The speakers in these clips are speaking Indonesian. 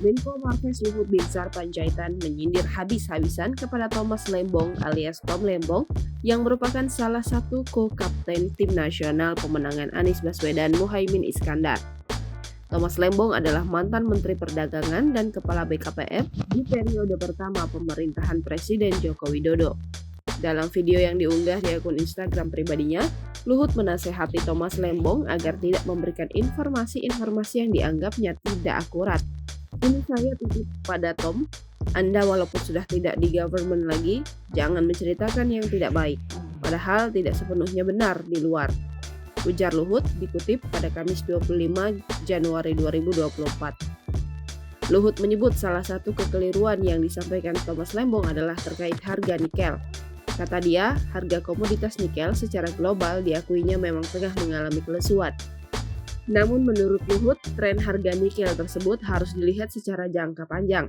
Menko Marves Luhut Binsar Panjaitan menyindir habis-habisan kepada Thomas Lembong alias Tom Lembong yang merupakan salah satu co-kapten tim nasional pemenangan Anies Baswedan Muhaimin Iskandar. Thomas Lembong adalah mantan Menteri Perdagangan dan Kepala BKPM di periode pertama pemerintahan Presiden Joko Widodo. Dalam video yang diunggah di akun Instagram pribadinya, Luhut menasehati Thomas Lembong agar tidak memberikan informasi-informasi yang dianggapnya tidak akurat. Ini saya titip pada Tom, Anda walaupun sudah tidak di government lagi, jangan menceritakan yang tidak baik, padahal tidak sepenuhnya benar di luar. Ujar Luhut dikutip pada Kamis 25 Januari 2024. Luhut menyebut salah satu kekeliruan yang disampaikan Thomas Lembong adalah terkait harga nikel. Kata dia, harga komoditas nikel secara global diakuinya memang tengah mengalami kelesuan. Namun menurut Luhut, tren harga nikel tersebut harus dilihat secara jangka panjang.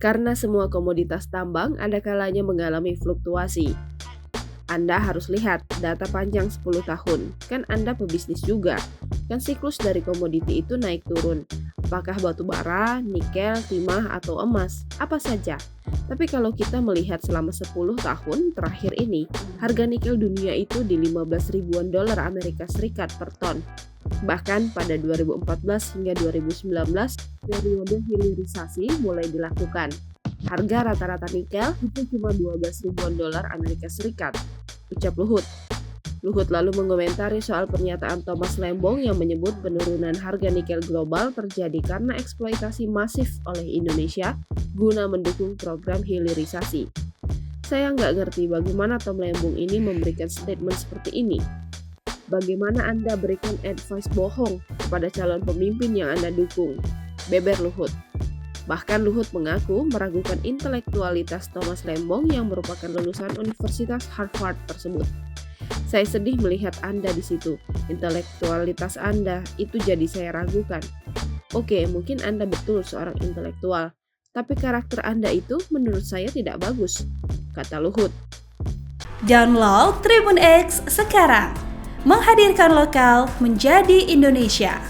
Karena semua komoditas tambang ada kalanya mengalami fluktuasi. Anda harus lihat data panjang 10 tahun, kan Anda pebisnis juga. Kan siklus dari komoditi itu naik turun. Apakah batu bara, nikel, timah, atau emas, apa saja. Tapi kalau kita melihat selama 10 tahun terakhir ini, harga nikel dunia itu di 15 ribuan dolar Amerika Serikat per ton. Bahkan pada 2014 hingga 2019, periode hilirisasi mulai dilakukan. Harga rata-rata nikel itu cuma 12 ribuan dolar Amerika Serikat, ucap Luhut. Luhut lalu mengomentari soal pernyataan Thomas Lembong yang menyebut penurunan harga nikel global terjadi karena eksploitasi masif oleh Indonesia guna mendukung program hilirisasi. Saya nggak ngerti bagaimana Tom Lembong ini memberikan statement seperti ini. Bagaimana Anda berikan advice bohong kepada calon pemimpin yang Anda dukung? Beber Luhut. Bahkan Luhut mengaku meragukan intelektualitas Thomas Lembong yang merupakan lulusan Universitas Harvard tersebut. Saya sedih melihat Anda di situ. Intelektualitas Anda itu jadi saya ragukan. Oke, mungkin Anda betul seorang intelektual, tapi karakter Anda itu menurut saya tidak bagus, kata Luhut. Download Tribun X sekarang, menghadirkan lokal menjadi Indonesia.